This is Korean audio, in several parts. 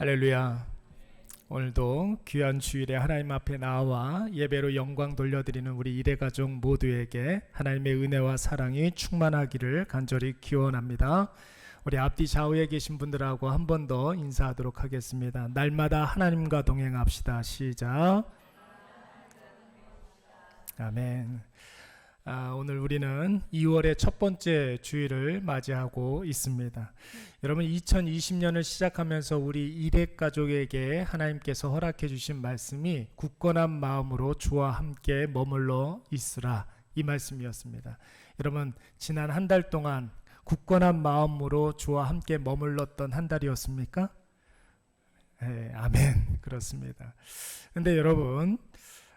할렐루야. 오늘도 귀한 주일에 하나님 앞에 나와 예배로 영광 돌려드리는 우리 일회가족 모두에게 하나님의 은혜와 사랑이 충만하기를 간절히 기원합니다. 우리 앞뒤 좌우에 계신 분들하고 한 번 더 인사하도록 하겠습니다. 날마다 하나님과 동행합시다. 시작. 아멘. 오늘 우리는 2월의 첫 번째 주일을 맞이하고 있습니다. 여러분, 2020년을 시작하면서 우리 일회가족에게 하나님께서 허락해 주신 말씀이 굳건한 마음으로 주와 함께 머물러 있으라, 이 말씀이었습니다. 여러분, 지난 한 달 동안 굳건한 마음으로 주와 함께 머물렀던 한 달이었습니까? 네, 아멘. 그렇습니다. 근데 여러분,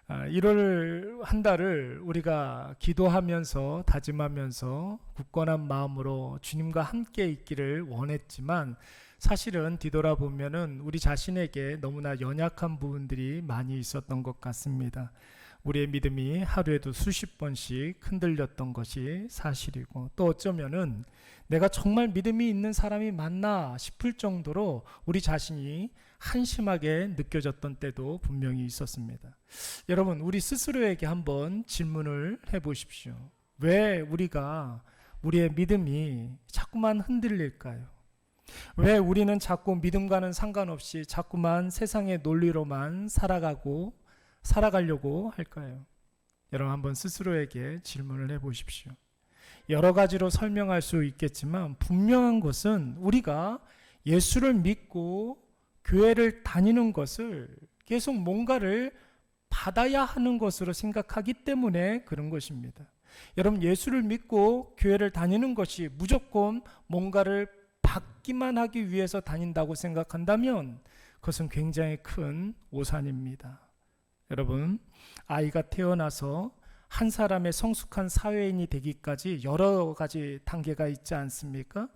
1월 한 달을 우리가 기도하면서 다짐하면서 굳건한 마음으로 주님과 함께 있기를 원했지만, 사실은 뒤돌아보면은 우리 자신에게 너무나 연약한 부분들이 많이 있었던 것 같습니다. 우리의 믿음이 하루에도 수십 번씩 흔들렸던 것이 사실이고, 또 어쩌면은 내가 정말 믿음이 있는 사람이 맞나 싶을 정도로 우리 자신이 한심하게 느껴졌던 때도 분명히 있었습니다. 여러분, 우리 스스로에게 한번 질문을 해보십시오. 왜 우리의 믿음이 자꾸만 흔들릴까요? 왜 우리는 자꾸 믿음과는 상관없이 자꾸만 세상의 논리로만 살아가려고 할까요? 여러분, 한번 스스로에게 질문을 해보십시오. 여러 가지로 설명할 수 있겠지만 분명한 것은 우리가 예수를 믿고 교회를 다니는 것을 계속 뭔가를 받아야 하는 것으로 생각하기 때문에 그런 것입니다. 여러분, 예수를 믿고 교회를 다니는 것이 무조건 뭔가를 받기만 하기 위해서 다닌다고 생각한다면 그것은 굉장히 큰 오산입니다. 여러분, 아이가 태어나서 한 사람의 성숙한 사회인이 되기까지 여러 가지 단계가 있지 않습니까?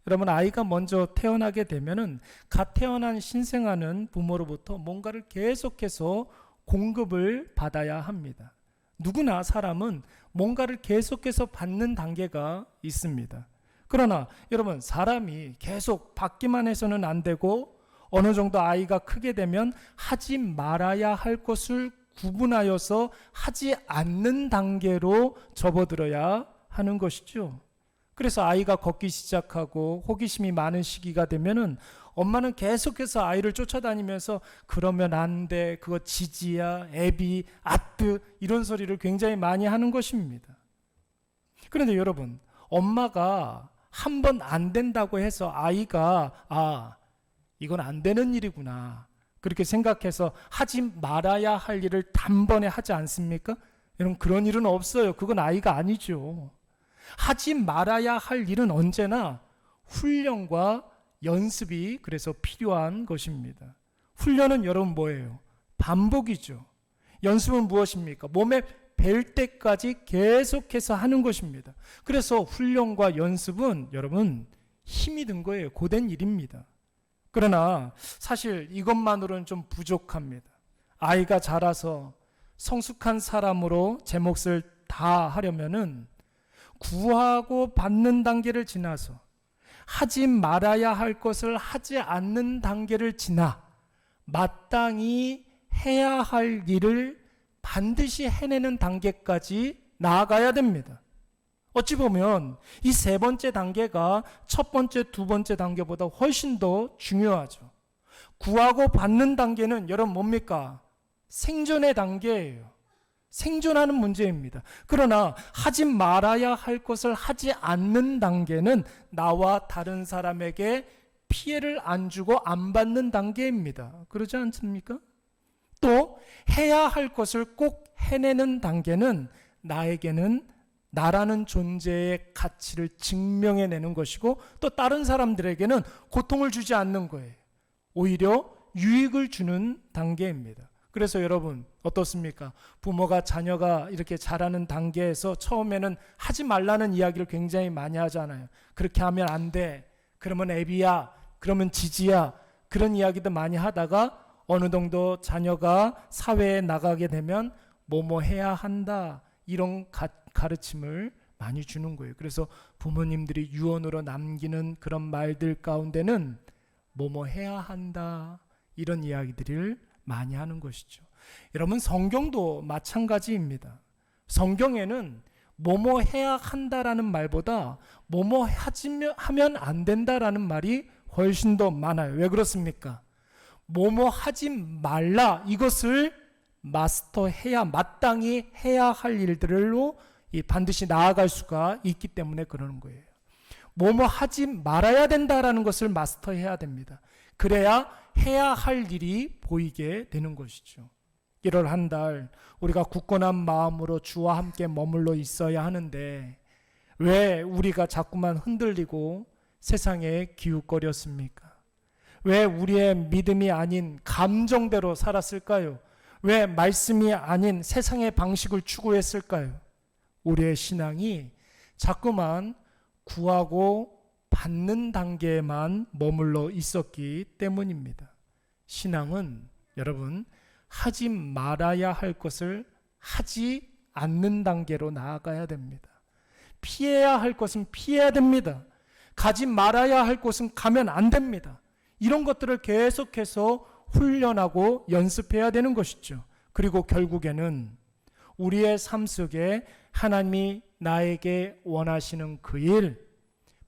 여러분, 아이가 먼저 태어나게 되면은 갓 태어난 신생아는 부모로부터 뭔가를 계속해서 공급을 받아야 합니다. 누구나 사람은 뭔가를 계속해서 받는 단계가 있습니다. 그러나 여러분, 사람이 계속 받기만 해서는 안 되고 어느 정도 아이가 크게 되면 하지 말아야 할 것을 구분하여서 하지 않는 단계로 접어들어야 하는 것이죠. 그래서 아이가 걷기 시작하고 호기심이 많은 시기가 되면은 엄마는 계속해서 아이를 쫓아다니면서 그러면 안 돼, 그거 지지야, 애비, 아뜨, 이런 소리를 굉장히 많이 하는 것입니다. 그런데 여러분, 엄마가 한 번 안 된다고 해서 아이가 이건 안 되는 일이구나, 그렇게 생각해서 하지 말아야 할 일을 단번에 하지 않습니까? 여러분, 그런 일은 없어요. 그건 아이가 아니죠. 하지 말아야 할 일은 언제나 훈련과 연습이 그래서 필요한 것입니다. 훈련은 여러분 뭐예요? 반복이죠. 연습은 무엇입니까? 몸에 뵐 때까지 계속해서 하는 것입니다. 그래서 훈련과 연습은 여러분 힘이 든 거예요. 고된 일입니다. 그러나 사실 이것만으로는 좀 부족합니다. 아이가 자라서 성숙한 사람으로 제 몫을 다 하려면은 구하고 받는 단계를 지나서 하지 말아야 할 것을 하지 않는 단계를 지나 마땅히 해야 할 일을 반드시 해내는 단계까지 나아가야 됩니다. 어찌 보면 이 세 번째 단계가 첫 번째, 두 번째 단계보다 훨씬 더 중요하죠. 구하고 받는 단계는 여러분 뭡니까? 생존의 단계예요. 생존하는 문제입니다. 그러나 하지 말아야 할 것을 하지 않는 단계는 나와 다른 사람에게 피해를 안 주고 안 받는 단계입니다. 그러지 않습니까? 또 해야 할 것을 꼭 해내는 단계는 나에게는 나라는 존재의 가치를 증명해내는 것이고, 또 다른 사람들에게는 고통을 주지 않는 거예요. 오히려 유익을 주는 단계입니다. 그래서 여러분 어떻습니까? 부모가 자녀가 이렇게 자라는 단계에서 처음에는 하지 말라는 이야기를 굉장히 많이 하잖아요. 그렇게 하면 안 돼, 그러면 애비야, 그러면 지지야, 그런 이야기도 많이 하다가 어느 정도 자녀가 사회에 나가게 되면 뭐뭐 해야 한다, 이런 가르침을 많이 주는 거예요. 그래서 부모님들이 유언으로 남기는 그런 말들 가운데는 뭐뭐 해야 한다, 이런 이야기들을 많이 하는 것이죠. 여러분, 성경도 마찬가지입니다. 성경에는 뭐뭐 해야 한다라는 말보다 뭐뭐 하면 안 된다라는 말이 훨씬 더 많아요. 왜 그렇습니까? 뭐뭐 하지 말라, 이것을 마스터해야, 마땅히 해야 할 일들로 반드시 나아갈 수가 있기 때문에 그러는 거예요. 뭐뭐 하지 말아야 된다라는 것을 마스터해야 됩니다. 그래야 해야 할 일이 보이게 되는 것이죠. 1월 한 달 우리가 굳건한 마음으로 주와 함께 머물러 있어야 하는데 왜 우리가 자꾸만 흔들리고 세상에 기웃거렸습니까? 왜 우리의 믿음이 아닌 감정대로 살았을까요? 왜 말씀이 아닌 세상의 방식을 추구했을까요? 우리의 신앙이 자꾸만 구하고 받는 단계에만 머물러 있었기 때문입니다. 신앙은 여러분, 하지 말아야 할 것을 하지 않는 단계로 나아가야 됩니다. 피해야 할 것은 피해야 됩니다. 가지 말아야 할 곳은 가면 안 됩니다. 이런 것들을 계속해서 훈련하고 연습해야 되는 것이죠. 그리고 결국에는 우리의 삶 속에 하나님이 나에게 원하시는 그 일,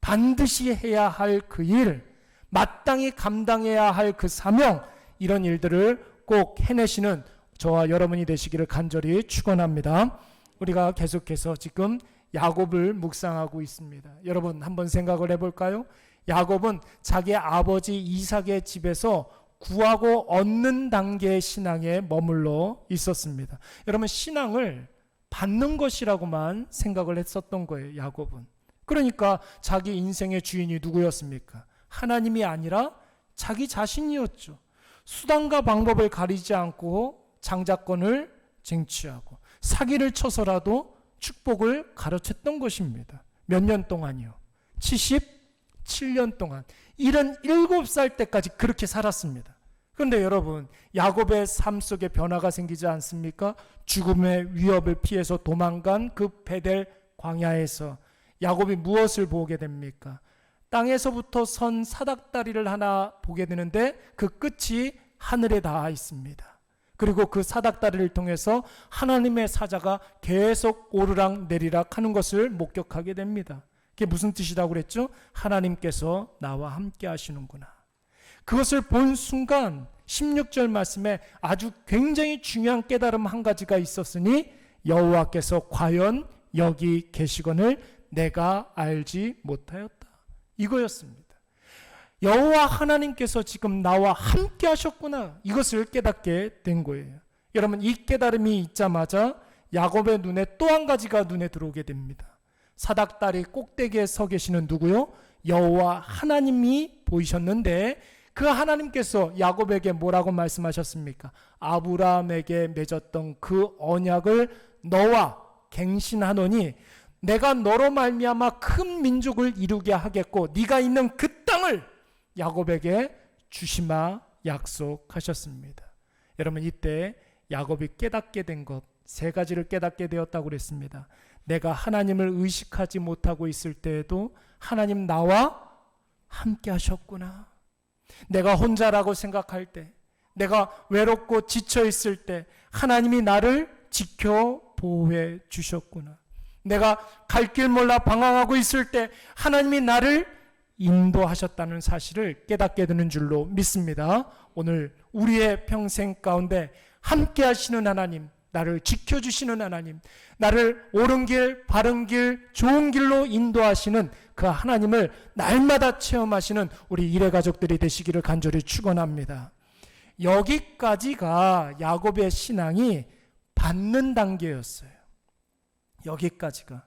반드시 해야 할 그 일, 마땅히 감당해야 할 그 사명, 이런 일들을 꼭 해내시는 저와 여러분이 되시기를 간절히 축원합니다. 우리가 계속해서 지금 야곱을 묵상하고 있습니다. 여러분, 한번 생각을 해볼까요? 야곱은 자기 아버지 이삭의 집에서 구하고 얻는 단계의 신앙에 머물러 있었습니다. 여러분, 신앙을 받는 것이라고만 생각을 했었던 거예요, 야곱은. 그러니까 자기 인생의 주인이 누구였습니까? 하나님이 아니라 자기 자신이었죠. 수단과 방법을 가리지 않고 장자권을 쟁취하고 사기를 쳐서라도 축복을 가르쳤던 것입니다. 몇 년 동안이요? 77년 동안. 77살 때까지 그렇게 살았습니다. 그런데 여러분, 야곱의 삶 속에 변화가 생기지 않습니까? 죽음의 위협을 피해서 도망간 그 베델 광야에서 야곱이 무엇을 보게 됩니까? 땅에서부터 선 사닥다리를 하나 보게 되는데 그 끝이 하늘에 닿아 있습니다. 그리고 그 사닥다리를 통해서 하나님의 사자가 계속 오르락 내리락 하는 것을 목격하게 됩니다. 그게 무슨 뜻이라고 그랬죠? 하나님께서 나와 함께 하시는구나. 그것을 본 순간 16절 말씀에 아주 굉장히 중요한 깨달음 한 가지가 있었으니 여호와께서 과연 여기 계시거늘 내가 알지 못하였다. 이거였습니다. 여호와 하나님께서 지금 나와 함께 하셨구나. 이것을 깨닫게 된 거예요. 여러분, 이 깨달음이 있자마자 야곱의 눈에 또 한 가지가 눈에 들어오게 됩니다. 사닥다리 꼭대기에 서 계시는 누구요? 여호와 하나님이 보이셨는데 그 하나님께서 야곱에게 뭐라고 말씀하셨습니까? 아브라함에게 맺었던 그 언약을 너와 갱신하노니 내가 너로 말미암아 큰 민족을 이루게 하겠고 네가 있는 그 땅을 야곱에게 주시마 약속하셨습니다. 여러분, 이때 야곱이 깨닫게 된 것 세 가지를 깨닫게 되었다고 그랬습니다. 내가 하나님을 의식하지 못하고 있을 때에도 하나님 나와 함께 하셨구나. 내가 혼자라고 생각할 때, 내가 외롭고 지쳐 있을 때 하나님이 나를 지켜 보호해 주셨구나. 내가 갈 길 몰라 방황하고 있을 때 하나님이 나를 인도하셨다는 사실을 깨닫게 되는 줄로 믿습니다. 오늘 우리의 평생 가운데 함께 하시는 하나님, 나를 지켜주시는 하나님, 나를 옳은 길, 바른 길, 좋은 길로 인도하시는 그 하나님을 날마다 체험하시는 우리 일의 가족들이 되시기를 간절히 축원합니다. 여기까지가 야곱의 신앙이 받는 단계였어요. 여기까지가.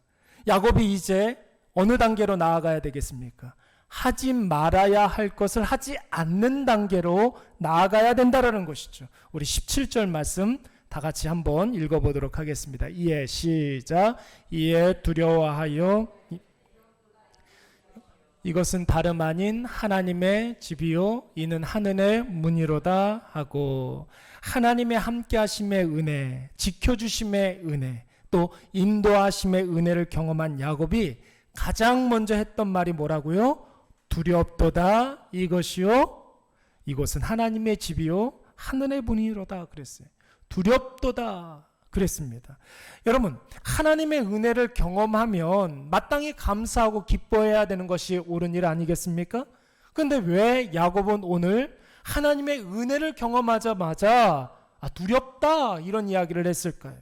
야곱이 이제 어느 단계로 나아가야 되겠습니까? 하지 말아야 할 것을 하지 않는 단계로 나아가야 된다는 것이죠. 우리 17절 말씀 다 같이 한번 읽어보도록 하겠습니다. 이에 시작. 이에 두려워하여 이것은 다름 아닌 하나님의 집이요 이는 하늘의 문이로다 하고 하나님의 함께 하심의 은혜, 지켜주심의 은혜, 또 인도하심의 은혜를 경험한 야곱이 가장 먼저 했던 말이 뭐라고요? 두렵도다 이것이요 이곳은 하나님의 집이요 하늘의 문이로다 그랬어요. 두렵도다 그랬습니다. 여러분, 하나님의 은혜를 경험하면 마땅히 감사하고 기뻐해야 되는 것이 옳은 일 아니겠습니까? 그런데 왜 야곱은 오늘 하나님의 은혜를 경험하자마자 두렵다 이런 이야기를 했을까요?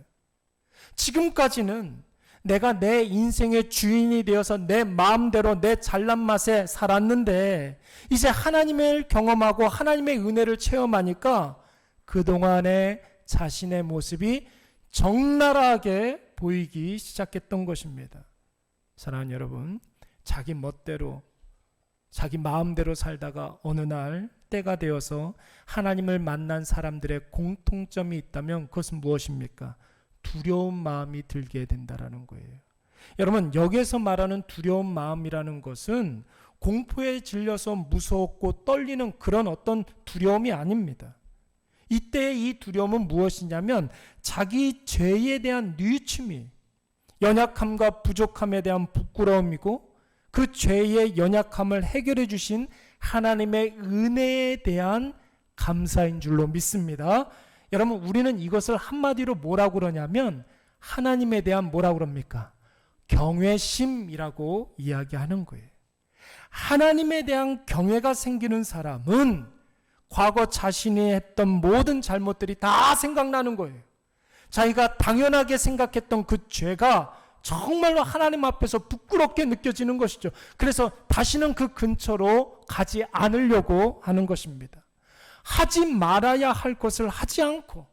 지금까지는 내가 내 인생의 주인이 되어서 내 마음대로 내 잘난 맛에 살았는데 이제 하나님을 경험하고 하나님의 은혜를 체험하니까 그동안의 자신의 모습이 적나라하게 보이기 시작했던 것입니다. 사랑하는 여러분, 자기 멋대로 자기 마음대로 살다가 어느 날 때가 되어서 하나님을 만난 사람들의 공통점이 있다면 그것은 무엇입니까? 두려운 마음이 들게 된다라는 거예요. 여러분, 여기에서 말하는 두려운 마음이라는 것은 공포에 질려서 무섭고 떨리는 그런 어떤 두려움이 아닙니다. 이때의 이 두려움은 무엇이냐면 자기 죄에 대한 뉘우침이, 연약함과 부족함에 대한 부끄러움이고 그 죄의 연약함을 해결해 주신 하나님의 은혜에 대한 감사인 줄로 믿습니다. 여러분, 우리는 이것을 한마디로 뭐라고 그러냐면 하나님에 대한 뭐라고 그럽니까? 경외심이라고 이야기하는 거예요. 하나님에 대한 경외가 생기는 사람은 과거 자신이 했던 모든 잘못들이 다 생각나는 거예요. 자기가 당연하게 생각했던 그 죄가 정말로 하나님 앞에서 부끄럽게 느껴지는 것이죠. 그래서 다시는 그 근처로 가지 않으려고 하는 것입니다. 하지 말아야 할 것을 하지 않고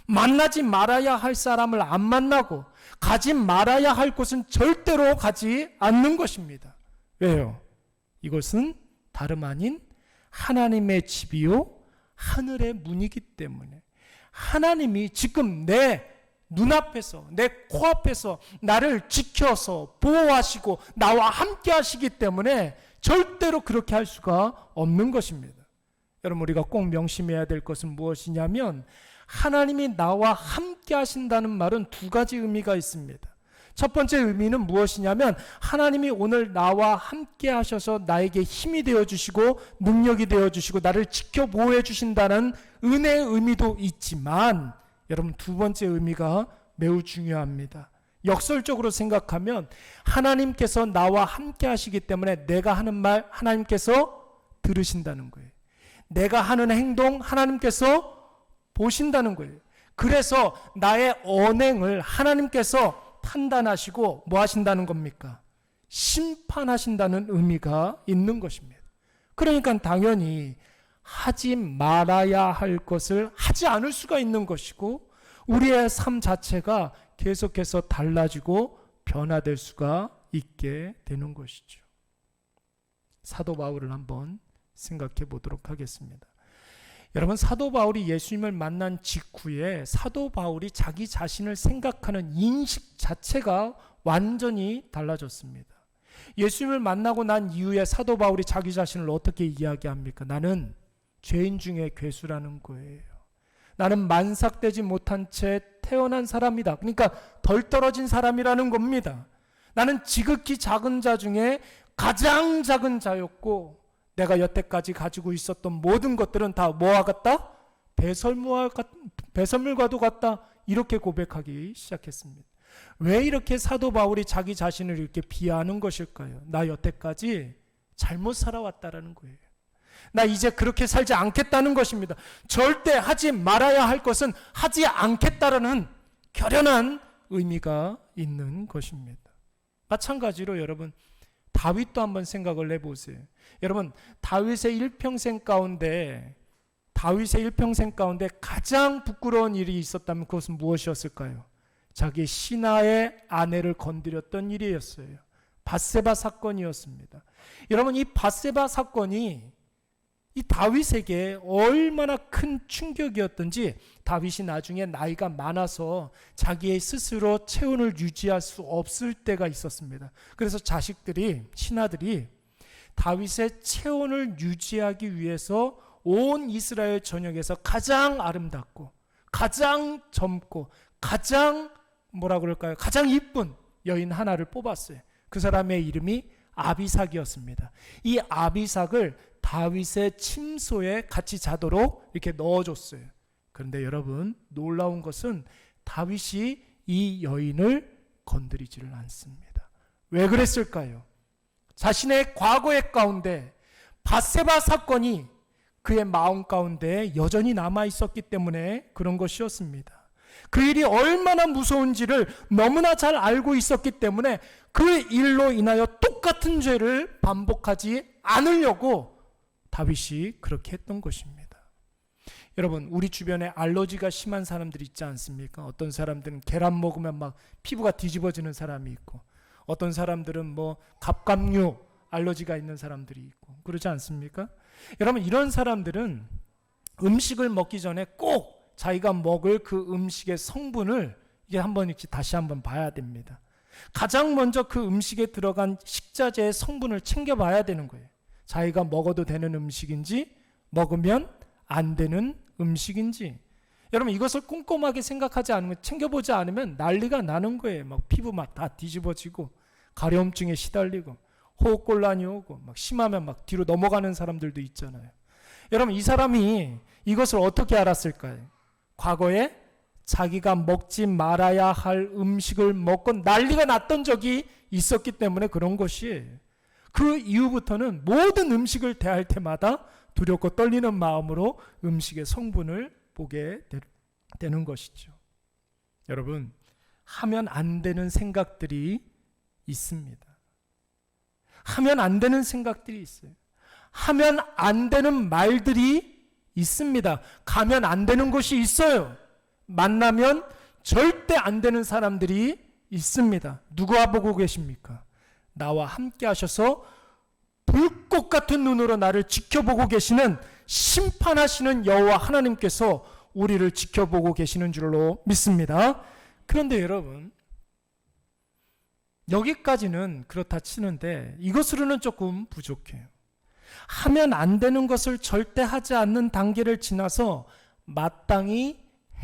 만나지 말아야 할 사람을 안 만나고 가지 말아야 할 곳은 절대로 가지 않는 것입니다. 왜요? 이것은 다름 아닌 하나님의 집이요 하늘의 문이기 때문에 하나님이 지금 내 눈앞에서 내 코앞에서 나를 지켜서 보호하시고 나와 함께 하시기 때문에 절대로 그렇게 할 수가 없는 것입니다. 여러분, 우리가 꼭 명심해야 될 것은 무엇이냐면 하나님이 나와 함께 하신다는 말은 두 가지 의미가 있습니다. 첫 번째 의미는 무엇이냐면 하나님이 오늘 나와 함께 하셔서 나에게 힘이 되어주시고 능력이 되어주시고 나를 지켜 보호해 주신다는 은혜의 의미도 있지만 여러분, 두 번째 의미가 매우 중요합니다. 역설적으로 생각하면 하나님께서 나와 함께 하시기 때문에 내가 하는 말 하나님께서 들으신다는 거예요. 내가 하는 행동 하나님께서 보신다는 거예요. 그래서 나의 언행을 하나님께서 판단하시고 뭐 하신다는 겁니까? 심판하신다는 의미가 있는 것입니다. 그러니까 당연히 하지 말아야 할 것을 하지 않을 수가 있는 것이고 우리의 삶 자체가 계속해서 달라지고 변화될 수가 있게 되는 것이죠. 사도 바울을 한번 생각해 보도록 하겠습니다. 여러분, 사도 바울이 예수님을 만난 직후에 사도 바울이 자기 자신을 생각하는 인식 자체가 완전히 달라졌습니다. 예수님을 만나고 난 이후에 사도 바울이 자기 자신을 어떻게 이야기합니까? 나는 죄인 중에 괴수라는 거예요. 나는 만삭되지 못한 채 태어난 사람이다. 그러니까 덜 떨어진 사람이라는 겁니다. 나는 지극히 작은 자 중에 가장 작은 자였고 내가 여태까지 가지고 있었던 모든 것들은 다 뭐와 같다? 배설물과도 같다. 이렇게 고백하기 시작했습니다. 왜 이렇게 사도 바울이 자기 자신을 이렇게 비하하는 것일까요? 나 여태까지 잘못 살아왔다라는 거예요. 나 이제 그렇게 살지 않겠다는 것입니다. 절대 하지 말아야 할 것은 하지 않겠다라는 결연한 의미가 있는 것입니다. 마찬가지로 여러분, 다윗도 한번 생각을 해보세요. 여러분, 다윗의 일평생 가운데 가장 부끄러운 일이 있었다면 그것은 무엇이었을까요? 자기 신하의 아내를 건드렸던 일이었어요. 밧세바 사건이었습니다. 여러분, 이 밧세바 사건이 이 다윗에게 얼마나 큰 충격이었던지 다윗이 나중에 나이가 많아서 자기의 스스로 체온을 유지할 수 없을 때가 있었습니다. 그래서 신하들이 다윗의 체온을 유지하기 위해서 온 이스라엘 전역에서 가장 아름답고 가장 젊고 가장 가장 이쁜 여인 하나를 뽑았어요. 그 사람의 이름이 아비삭이었습니다. 이 아비삭을 다윗의 침소에 같이 자도록 이렇게 넣어줬어요. 그런데 여러분, 놀라운 것은 다윗이 이 여인을 건드리지를 않습니다. 왜 그랬을까요? 자신의 과거의 가운데 밧세바 사건이 그의 마음 가운데 여전히 남아 있었기 때문에 그런 것이었습니다. 그 일이 얼마나 무서운지를 너무나 잘 알고 있었기 때문에 그 일로 인하여 똑같은 죄를 반복하지 않으려고 다윗이 그렇게 했던 것입니다. 여러분, 우리 주변에 알러지가 심한 사람들이 있지 않습니까? 어떤 사람들은 계란 먹으면 막 피부가 뒤집어지는 사람이 있고, 어떤 사람들은 뭐 갑각류 알러지가 있는 사람들이 있고 그러지 않습니까? 여러분, 이런 사람들은 음식을 먹기 전에 꼭 자기가 먹을 그 음식의 성분을 이게 다시 한번 봐야 됩니다. 가장 먼저 그 음식에 들어간 식자재의 성분을 챙겨봐야 되는 거예요. 자기가 먹어도 되는 음식인지 먹으면 안 되는 음식인지. 여러분, 이것을 꼼꼼하게 생각하지 않으면, 챙겨보지 않으면 난리가 나는 거예요. 막 피부 막 다 뒤집어지고 가려움증에 시달리고 호흡곤란이 오고 막 심하면 막 뒤로 넘어가는 사람들도 있잖아요. 여러분, 이 사람이 이것을 어떻게 알았을까요? 과거에 자기가 먹지 말아야 할 음식을 먹고 난리가 났던 적이 있었기 때문에 그런 것이에요. 그 이후부터는 모든 음식을 대할 때마다 두렵고 떨리는 마음으로 음식의 성분을 보게 되는 것이죠. 여러분, 하면 안 되는 생각들이 있습니다. 하면 안 되는 생각들이 있어요. 하면 안 되는 말들이 있습니다. 가면 안 되는 곳이 있어요. 만나면 절대 안 되는 사람들이 있습니다. 누가 보고 계십니까? 나와 함께 하셔서 불꽃 같은 눈으로 나를 지켜보고 계시는, 심판하시는 여호와 하나님께서 우리를 지켜보고 계시는 줄로 믿습니다. 그런데 여러분, 여기까지는 그렇다 치는데 이것으로는 조금 부족해요. 하면 안 되는 것을 절대 하지 않는 단계를 지나서 마땅히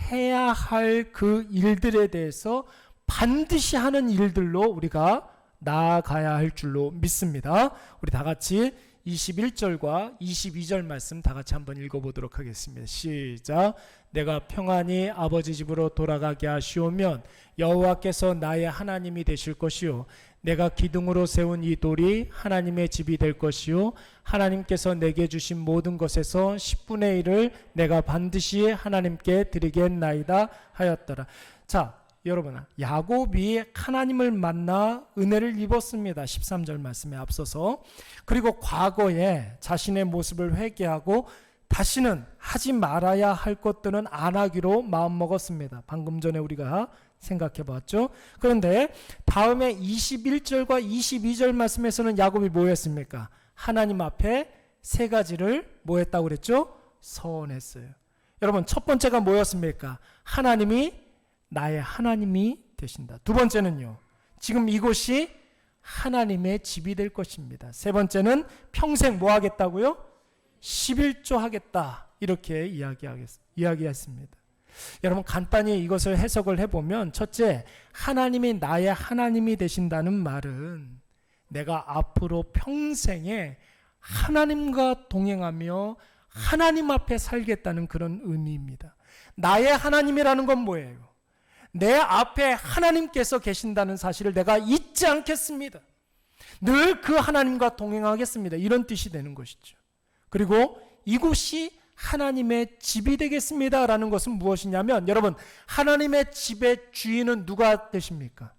해야 할 그 일들에 대해서 반드시 하는 일들로 우리가 나아가야 할 줄로 믿습니다. 우리 다 같이 21절과 22절 말씀 다 같이 한번 읽어보도록 하겠습니다. 시작. 내가 평안히 아버지 집으로 돌아가게 하시오면 여호와께서 나의 하나님이 되실 것이요 내가 기둥으로 세운 이 돌이 하나님의 집이 될 것이요 하나님께서 내게 주신 모든 것에서 10분의 1을 내가 반드시 하나님께 드리겠나이다 하였더라. 자, 여러분, 야곱이 하나님을 만나 은혜를 입었습니다. 13절 말씀에 앞서서. 그리고 과거에 자신의 모습을 회개하고 다시는 하지 말아야 할 것들은 안 하기로 마음먹었습니다. 방금 전에 우리가 생각해 봤죠. 그런데 다음에 21절과 22절 말씀에서는 야곱이 뭐 했습니까? 하나님 앞에 세 가지를 뭐 했다고 그랬죠? 서원했어요. 여러분, 첫 번째가 뭐였습니까? 하나님이 나의 하나님이 되신다. 두 번째는요, 지금 이곳이 하나님의 집이 될 것입니다. 세 번째는 평생 뭐 하겠다고요? 11조 하겠다. 이렇게 이야기했습니다. 여러분, 간단히 이것을 해석을 해보면, 첫째, 하나님이 나의 하나님이 되신다는 말은 내가 앞으로 평생에 하나님과 동행하며 하나님 앞에 살겠다는 그런 의미입니다. 나의 하나님이라는 건 뭐예요? 내 앞에 하나님께서 계신다는 사실을 내가 잊지 않겠습니다. 늘 그 하나님과 동행하겠습니다. 이런 뜻이 되는 것이죠. 그리고 이곳이 하나님의 집이 되겠습니다 라는 것은 무엇이냐면, 여러분, 하나님의 집의 주인은 누가 되십니까?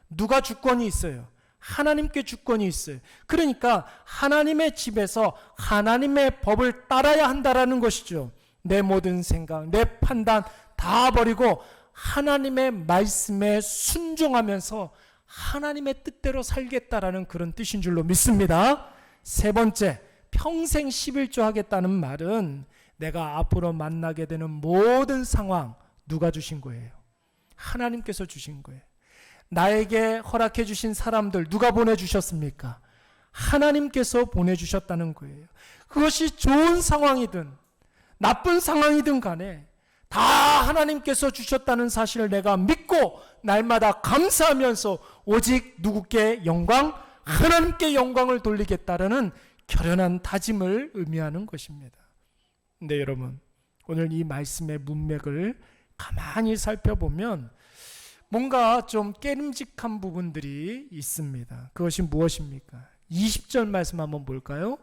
누가 주권이 있어요? 하나님께 주권이 있어요. 그러니까 하나님의 집에서 하나님의 법을 따라야 한다라는 것이죠. 내 모든 생각, 내 판단 다 버리고 하나님의 말씀에 순종하면서 하나님의 뜻대로 살겠다라는 그런 뜻인 줄로 믿습니다. 세 번째, 평생 11조 하겠다는 말은 내가 앞으로 만나게 되는 모든 상황 누가 주신 거예요? 하나님께서 주신 거예요. 나에게 허락해 주신 사람들 누가 보내주셨습니까? 하나님께서 보내주셨다는 거예요. 그것이 좋은 상황이든 나쁜 상황이든 간에 다 하나님께서 주셨다는 사실을 내가 믿고 날마다 감사하면서 오직 누구께 영광? 하나님께 영광을 돌리겠다라는 결연한 다짐을 의미하는 것입니다. 근데 여러분, 오늘 이 말씀의 문맥을 가만히 살펴보면 뭔가 좀 깨름직한 부분들이 있습니다. 그것이 무엇입니까? 20절 말씀 한번 볼까요?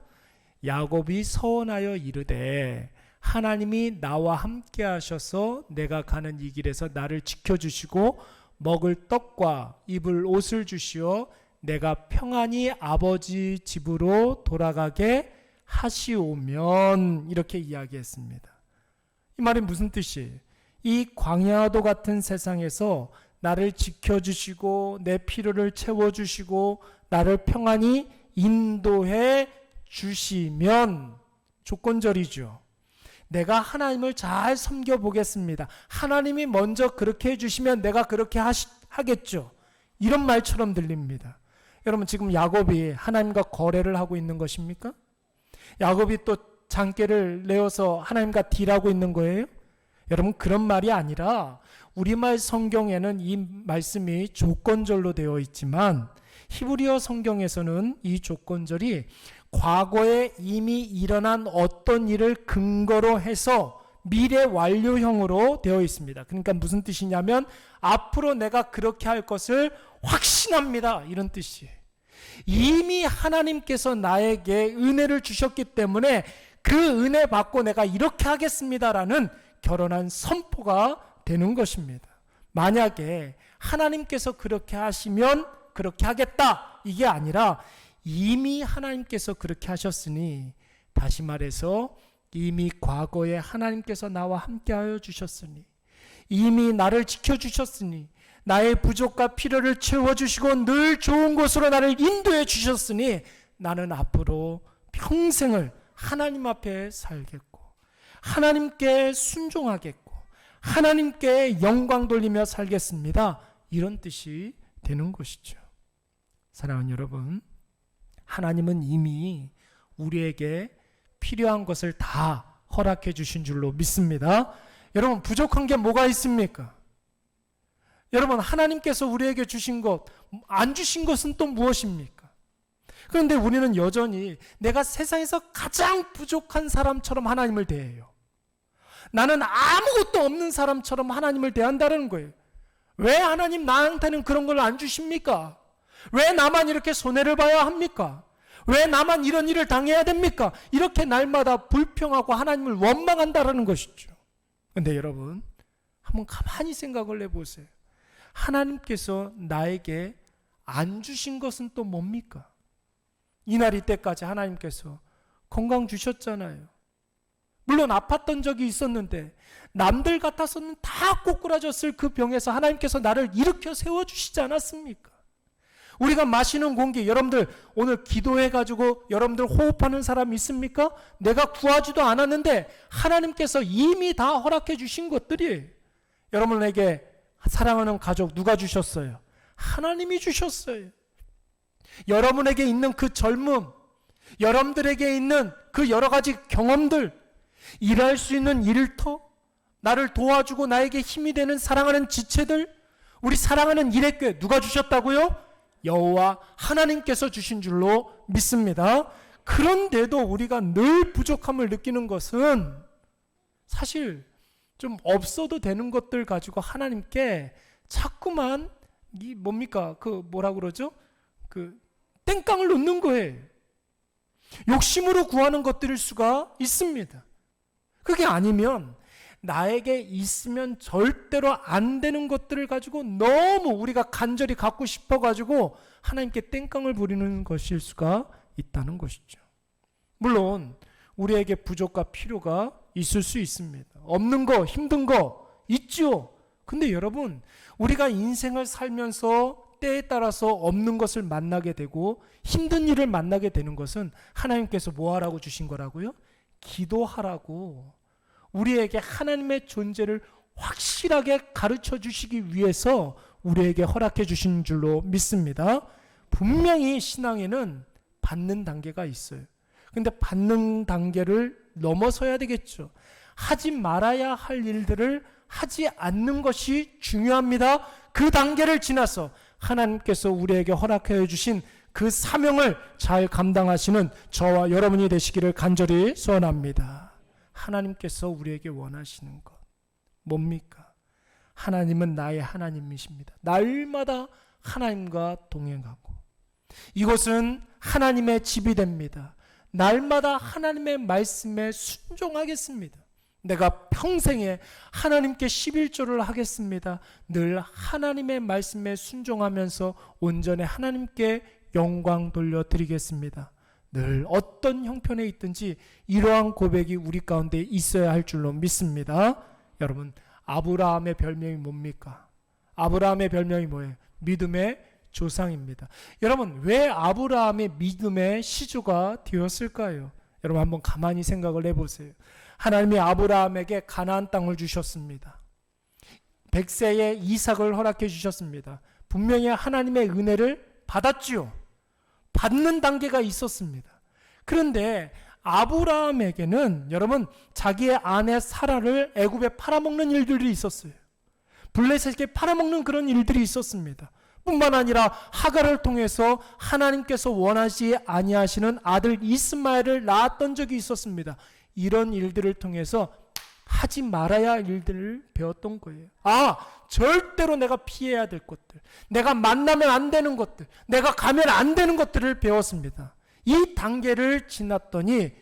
야곱이 서원하여 이르되 하나님이 나와 함께 하셔서 내가 가는 이 길에서 나를 지켜주시고 먹을 떡과 입을 옷을 주시어 내가 평안히 아버지 집으로 돌아가게 하시오면, 이렇게 이야기했습니다. 이 말이 무슨 뜻이에요? 이 광야도 같은 세상에서 나를 지켜주시고 내 필요를 채워주시고 나를 평안히 인도해 주시면, 조건절이죠. 내가 하나님을 잘 섬겨보겠습니다. 하나님이 먼저 그렇게 해주시면 내가 그렇게 하겠죠. 이런 말처럼 들립니다. 여러분, 지금 야곱이 하나님과 거래를 하고 있는 것입니까? 야곱이 또 장깨를 내어서 하나님과 딜하고 있는 거예요? 여러분, 그런 말이 아니라 우리말 성경에는 이 말씀이 조건절로 되어 있지만 히브리어 성경에서는 이 조건절이 과거에 이미 일어난 어떤 일을 근거로 해서 미래 완료형으로 되어 있습니다. 그러니까 무슨 뜻이냐면 앞으로 내가 그렇게 할 것을 확신합니다, 이런 뜻이에요. 이미 하나님께서 나에게 은혜를 주셨기 때문에 그 은혜 받고 내가 이렇게 하겠습니다라는 결혼한 선포가 되는 것입니다. 만약에 하나님께서 그렇게 하시면 그렇게 하겠다, 이게 아니라 이미 하나님께서 그렇게 하셨으니, 다시 말해서 이미 과거에 하나님께서 나와 함께하여 주셨으니, 이미 나를 지켜주셨으니, 나의 부족과 필요를 채워주시고 늘 좋은 곳으로 나를 인도해 주셨으니 나는 앞으로 평생을 하나님 앞에 살겠고 하나님께 순종하겠고 하나님께 영광 돌리며 살겠습니다, 이런 뜻이 되는 것이죠. 사랑하는 여러분, 하나님은 이미 우리에게 필요한 것을 다 허락해 주신 줄로 믿습니다. 여러분, 부족한 게 뭐가 있습니까? 여러분, 하나님께서 우리에게 주신 것, 안 주신 것은 또 무엇입니까? 그런데 우리는 여전히 내가 세상에서 가장 부족한 사람처럼 하나님을 대해요. 나는 아무것도 없는 사람처럼 하나님을 대한다는 거예요. 왜 하나님 나한테는 그런 걸 안 주십니까? 왜 나만 이렇게 손해를 봐야 합니까? 왜 나만 이런 일을 당해야 됩니까? 이렇게 날마다 불평하고 하나님을 원망한다라는 것이죠. 그런데 여러분, 한번 가만히 생각을 해보세요. 하나님께서 나에게 안 주신 것은 또 뭡니까? 이날 이때까지 하나님께서 건강 주셨잖아요. 물론 아팠던 적이 있었는데 남들 같아서는 다 꼬꾸라졌을 그 병에서 하나님께서 나를 일으켜 세워주시지 않았습니까? 우리가 마시는 공기, 여러분들 오늘 기도해가지고 여러분들 호흡하는 사람 있습니까? 내가 구하지도 않았는데 하나님께서 이미 다 허락해 주신 것들이, 여러분에게 사랑하는 가족 누가 주셨어요? 하나님이 주셨어요. 여러분에게 있는 그 젊음, 여러분들에게 있는 그 여러 가지 경험들, 일할 수 있는 일터, 나를 도와주고 나에게 힘이 되는 사랑하는 지체들, 우리 사랑하는 일회교회 누가 주셨다고요? 여호와 하나님께서 주신 줄로 믿습니다. 그런데도 우리가 늘 부족함을 느끼는 것은 사실 좀 없어도 되는 것들 가지고 하나님께 자꾸만 이 뭡니까? 그 뭐라 그러죠? 그 땡깡을 놓는 거예요. 욕심으로 구하는 것들일 수가 있습니다. 그게 아니면 나에게 있으면 절대로 안 되는 것들을 가지고 너무 우리가 간절히 갖고 싶어가지고 하나님께 땡깡을 부리는 것일 수가 있다는 것이죠. 물론 우리에게 부족과 필요가 있을 수 있습니다. 없는 거, 힘든 거 있죠. 근데 여러분, 우리가 인생을 살면서 때에 따라서 없는 것을 만나게 되고 힘든 일을 만나게 되는 것은 하나님께서 뭐 하라고 주신 거라고요? 기도하라고, 우리에게 하나님의 존재를 확실하게 가르쳐 주시기 위해서 우리에게 허락해 주신 줄로 믿습니다. 분명히 신앙에는 받는 단계가 있어요. 근데 받는 단계를 넘어서야 되겠죠. 하지 말아야 할 일들을 하지 않는 것이 중요합니다. 그 단계를 지나서 하나님께서 우리에게 허락해 주신 그 사명을 잘 감당하시는 저와 여러분이 되시기를 간절히 소원합니다. 하나님께서 우리에게 원하시는 것 뭡니까? 하나님은 나의 하나님이십니다. 날마다 하나님과 동행하고, 이곳은 하나님의 집이 됩니다. 날마다 하나님의 말씀에 순종하겠습니다. 내가 평생에 하나님께 11조를 하겠습니다. 늘 하나님의 말씀에 순종하면서 온전히 하나님께 영광 돌려드리겠습니다. 늘 어떤 형편에 있든지 이러한 고백이 우리 가운데 있어야 할 줄로 믿습니다. 여러분, 아브라함의 별명이 뭡니까? 아브라함의 별명이 뭐예요? 믿음의 조상입니다. 여러분, 왜 아브라함이 믿음의 시조가 되었을까요? 여러분 한번 가만히 생각을 해보세요. 하나님이 아브라함에게 가나안 땅을 주셨습니다. 100세의 이삭을 허락해 주셨습니다. 분명히 하나님의 은혜를 받았지요. 받는 단계가 있었습니다. 그런데 아브라함에게는 여러분 자기의 아내 사라를 애굽에 팔아먹는 일들이 있었어요. 블레셋에게 팔아먹는 그런 일들이 있었습니다. 뿐만 아니라 하갈을 통해서 하나님께서 원하지 아니하시는 아들 이스마엘을 낳았던 적이 있었습니다. 이런 일들을 통해서 하지 말아야 할 일들을 배웠던 거예요. 절대로 내가 피해야 될 것들, 내가 만나면 안 되는 것들, 내가 가면 안 되는 것들을 배웠습니다. 이 단계를 지났더니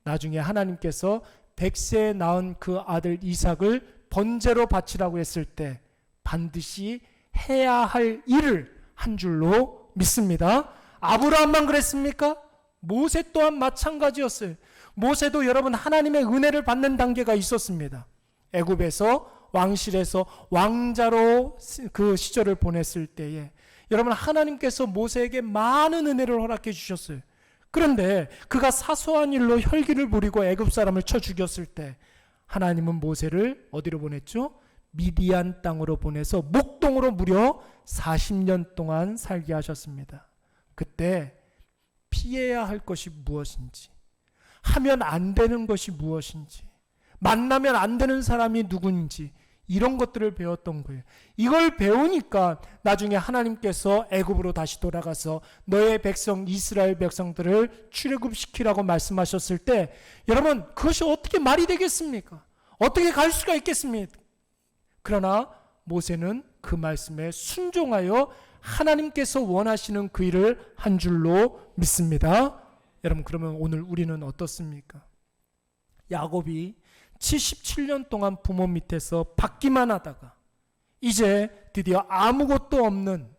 나중에 하나님께서 100세에 낳은 그 아들 이삭을 번제로 바치라고 했을 때 반드시 해야 할 일을 한 줄로 믿습니다. 아브라함만 그랬습니까? 모세 또한 마찬가지였어요. 모세도 여러분 하나님의 은혜를 받는 단계가 있었습니다. 애굽에서 왕실에서 왕자로 그 시절을 보냈을 때에 여러분 하나님께서 모세에게 많은 은혜를 허락해 주셨어요. 그런데 그가 사소한 일로 혈기를 부리고 애굽 사람을 쳐 죽였을 때 하나님은 모세를 어디로 보냈죠? 미디안 땅으로 보내서 목동으로 무려 40년 동안 살게 하셨습니다. 그때 피해야 할 것이 무엇인지, 하면 안 되는 것이 무엇인지, 만나면 안 되는 사람이 누군지, 이런 것들을 배웠던 거예요. 이걸 배우니까 나중에 하나님께서 애굽으로 다시 돌아가서 너의 백성 이스라엘 백성들을 출애굽시키라고 말씀하셨을 때 여러분 그것이 어떻게 말이 되겠습니까? 어떻게 갈 수가 있겠습니까? 그러나 모세는 그 말씀에 순종하여 하나님께서 원하시는 그 일을 한 줄로 믿습니다. 여러분 그러면 오늘 우리는 어떻습니까? 야곱이 77년 동안 부모 밑에서 받기만 하다가 이제 드디어 아무것도 없는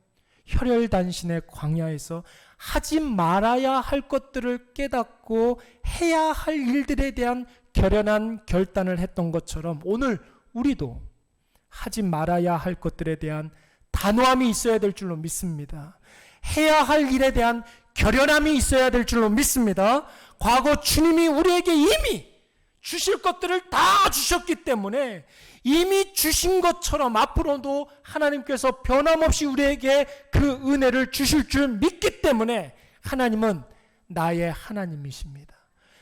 혈혈단신의 광야에서 하지 말아야 할 것들을 깨닫고 해야 할 일들에 대한 결연한 결단을 했던 것처럼 오늘 우리도 하지 말아야 할 것들에 대한 단호함이 있어야 될 줄로 믿습니다. 해야 할 일에 대한 결연함이 있어야 될 줄로 믿습니다. 과거 주님이 우리에게 이미 주실 것들을 다 주셨기 때문에 이미 주신 것처럼 앞으로도 하나님께서 변함없이 우리에게 그 은혜를 주실 줄 믿기 때문에 하나님은 나의 하나님이십니다.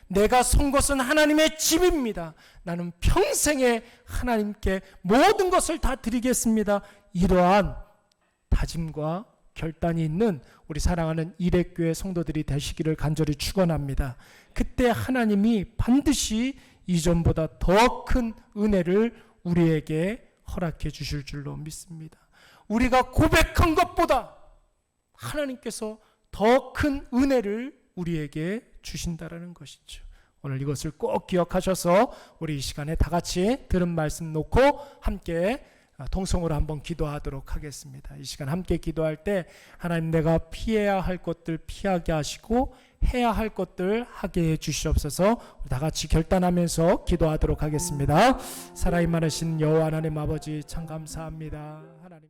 내가 선 것은 하나님의 집입니다. 나는 평생에 하나님께 모든 것을 다 드리겠습니다. 이러한 다짐과 결단이 있는 우리 사랑하는 이레교회 성도들이 되시기를 간절히 축원합니다. 그때 하나님이 반드시 이전보다 더 큰 은혜를 우리에게 허락해 주실 줄로 믿습니다. 우리가 고백한 것보다 하나님께서 더 큰 은혜를 우리에게 주신다라는 것이죠. 오늘 이것을 꼭 기억하셔서 우리 이 시간에 다 같이 들은 말씀 놓고 함께 통성으로 한번 기도하도록 하겠습니다. 이 시간 함께 기도할 때 하나님 내가 피해야 할 것들 피하게 하시고 해야 할 것들 하게 해 주시옵소서. 다 같이 결단하면서 기도하도록 하겠습니다. 살아있는 여호와 하나님 아버지 참 감사합니다. 하나님